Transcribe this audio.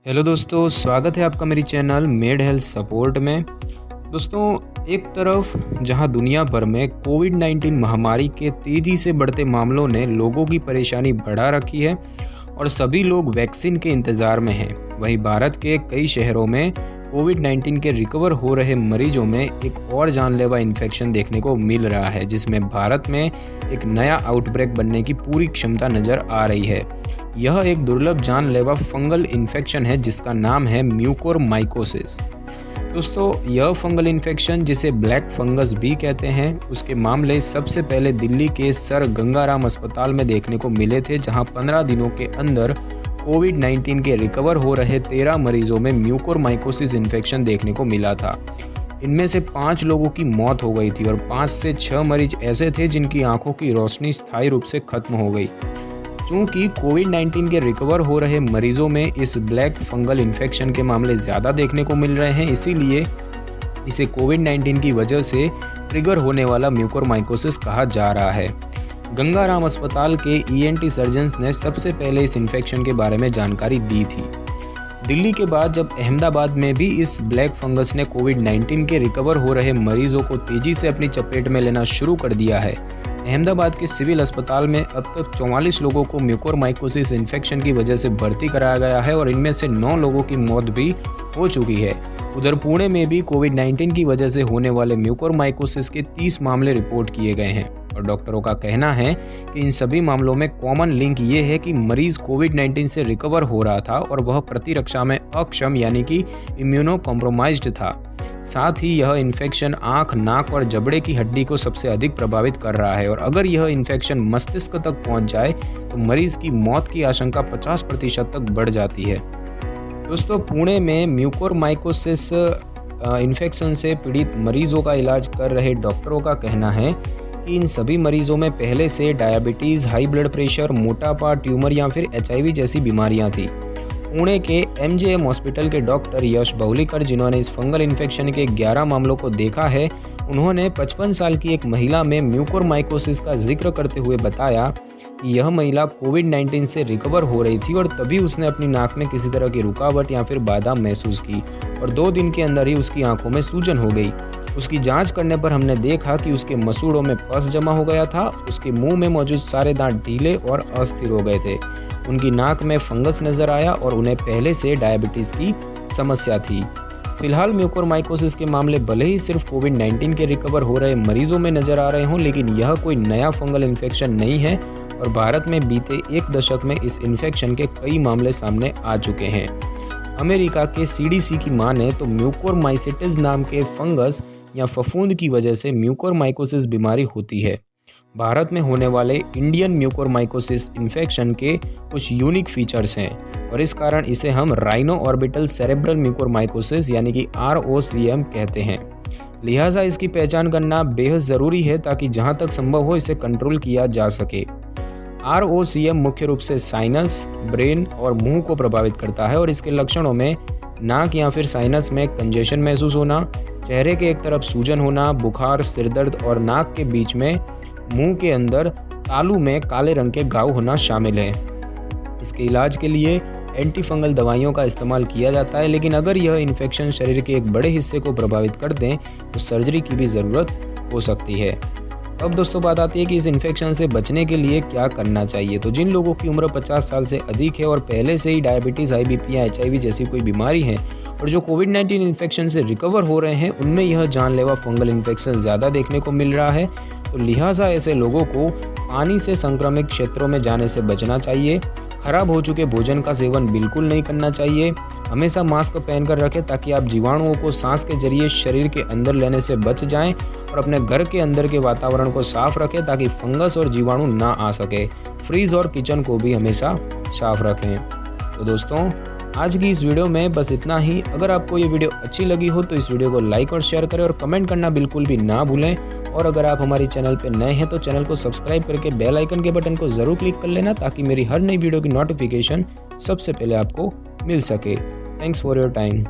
Hello दोस्तों, स्वागत है आपका मेरी चैनल मेड हेल्थ सपोर्ट में। दोस्तों, एक तरफ जहां दुनिया भर में कोविड-19 महामारी के तेज़ी से बढ़ते मामलों ने लोगों की परेशानी बढ़ा रखी है और सभी लोग वैक्सीन के इंतज़ार में हैं, वहीं भारत के कई शहरों में कोविड-19 के रिकवर हो रहे मरीजों में एक और जानलेवा इन्फेक्शन देखने को मिल रहा है, जिसमें भारत में एक नया आउटब्रेक बनने की पूरी क्षमता नज़र आ रही है। यह एक दुर्लभ जानलेवा फंगल इन्फेक्शन है जिसका नाम है म्यूकोरमाइकोसिस। दोस्तों, यह फंगल इन्फेक्शन, जिसे ब्लैक फंगस भी कहते हैं, उसके मामले सबसे पहले दिल्ली के सर गंगाराम अस्पताल में देखने को मिले थे, जहां 15 दिनों के अंदर कोविड-19 के रिकवर हो रहे 13 मरीजों में म्यूकोरमाइकोसिस इन्फेक्शन देखने को मिला था। इनमें से 5 लोगों की मौत हो गई थी और 5 से 6 मरीज ऐसे थे जिनकी आंखों की रोशनी स्थायी रूप से खत्म हो गई। चूँकि कोविड-19 के रिकवर हो रहे मरीजों में इस ब्लैक फंगल इन्फेक्शन के मामले ज़्यादा देखने को मिल रहे हैं, इसीलिए इसे कोविड-19 की वजह से ट्रिगर होने वाला म्यूकोरमाइकोसिस कहा जा रहा है। गंगाराम अस्पताल के ईएनटी सर्जन्स ने सबसे पहले इस इन्फेक्शन के बारे में जानकारी दी थी। दिल्ली के बाद जब अहमदाबाद में भी इस ब्लैक फंगस ने कोविड-19 के रिकवर हो रहे मरीजों को तेज़ी से अपनी चपेट में लेना शुरू कर दिया है। अहमदाबाद के सिविल अस्पताल में अब तक 44 लोगों को म्यूकोरमाइकोसिस इन्फेक्शन की वजह से भर्ती कराया गया है और इनमें से 9 लोगों की मौत भी हो चुकी है। उधर पुणे में भी कोविड-19 की वजह से होने वाले म्यूकोरमाइकोसिस के 30 मामले रिपोर्ट किए गए हैं और डॉक्टरों का कहना है कि इन सभी मामलों में कॉमन लिंक ये है कि मरीज कोविड-19 से रिकवर हो रहा था और वह प्रतिरक्षा में अक्षम यानी कि इम्यूनो कॉम्प्रोमाइज्ड था। साथ ही यह इन्फेक्शन आँख, नाक और जबड़े की हड्डी को सबसे अधिक प्रभावित कर रहा है और अगर यह इन्फेक्शन मस्तिष्क तक पहुंच जाए तो मरीज की मौत की आशंका 50% तक बढ़ जाती है। दोस्तों, पुणे में म्यूकोरमाइकोसिस इन्फेक्शन से पीड़ित मरीजों का इलाज कर रहे डॉक्टरों का कहना है कि इन सभी मरीजों में पहले से डायबिटीज़, हाई ब्लड प्रेशर, मोटापा, ट्यूमर या फिर HIV जैसी बीमारियां थी। पुणे के MGM हॉस्पिटल के डॉक्टर यश बहुलीकर, जिन्होंने इस फंगल इन्फेक्शन के 11 मामलों को देखा है, उन्होंने 55 साल की एक महिला में म्यूकोरमाइकोसिस का जिक्र करते हुए बताया कि यह महिला कोविड-19 से रिकवर हो रही थी और तभी उसने अपनी नाक में किसी तरह की रुकावट या फिर बाधा महसूस की और 2 दिन के अंदर ही उसकी आंखों में सूजन हो गई। उसकी जांच करने पर हमने देखा कि उसके मसूड़ों में पस जमा हो गया था, उसके मुंह में मौजूद सारे दांत ढीले और अस्थिर हो गए थे, उनकी नाक में फंगस नजर आया और उन्हें पहले से डायबिटीज़ की समस्या थी। फिलहाल म्यूकोरमाइकोसिस के मामले भले ही सिर्फ कोविड-19 के रिकवर हो रहे मरीजों में नजर आ रहे हों, लेकिन यह कोई नया फंगल इन्फेक्शन नहीं है और भारत में बीते 1 दशक में इस इन्फेक्शन के कई मामले सामने आ चुके हैं। अमेरिका के CDC की माने तो म्यूकोरमाइसिटिस नाम के फंगस या फफूंद की वजह से म्यूकोरमाइकोसिस बीमारी होती है। भारत में होने वाले इंडियन म्यूकोरमाइकोसिस इन्फेक्शन के कुछ यूनिक फीचर्स हैं और इस कारण इसे हम राइनो ऑर्बिटल सेरेब्रल म्यूकोरमाइकोसिस यानी कि ROCM कहते हैं। लिहाजा इसकी पहचान करना बेहद ज़रूरी है ताकि जहां तक संभव हो इसे कंट्रोल किया जा सके। ROCM मुख्य रूप से साइनस, ब्रेन और मुंह को प्रभावित करता है और इसके लक्षणों में नाक या फिर साइनस में कंजेशन महसूस होना, चेहरे के एक तरफ सूजन होना, बुखार, सिरदर्द और नाक के बीच में मुंह के अंदर तालू में काले रंग के घाव होना शामिल है। इसके इलाज के लिए एंटी फंगल दवाइयों का इस्तेमाल किया जाता है, लेकिन अगर यह इन्फेक्शन शरीर के एक बड़े हिस्से को प्रभावित कर दें तो सर्जरी की भी ज़रूरत हो सकती है। अब दोस्तों, बात आती है कि इस इन्फेक्शन से बचने के लिए क्या करना चाहिए। तो जिन लोगों की उम्र 50 साल से अधिक है और पहले से ही डायबिटीज़, IBP या HIV जैसी कोई बीमारी है और जो कोविड-19 इन्फेक्शन से रिकवर हो रहे हैं, उनमें यह जानलेवा फंगल इन्फेक्शन ज़्यादा देखने को मिल रहा है, तो लिहाजा ऐसे लोगों को पानी से संक्रमित क्षेत्रों में जाने से बचना चाहिए। खराब हो चुके भोजन का सेवन बिल्कुल नहीं करना चाहिए। हमेशा मास्क पहनकर रखें ताकि आप जीवाणुओं को सांस के जरिए शरीर के अंदर लेने से बच जाएं और अपने घर के अंदर के वातावरण को साफ रखें ताकि फंगस और जीवाणु ना आ सके। फ्रीज और किचन को भी हमेशा साफ रखें। तो दोस्तों, आज की इस वीडियो में बस इतना ही। अगर आपको ये वीडियो अच्छी लगी हो तो इस वीडियो को लाइक और शेयर करें और कमेंट करना बिल्कुल भी ना भूलें और अगर आप हमारी चैनल पर नए हैं तो चैनल को सब्सक्राइब करके बेल आइकन के बटन को ज़रूर क्लिक कर लेना ताकि मेरी हर नई वीडियो की नोटिफिकेशन सबसे पहले आपको मिल सके। Thanks for your time.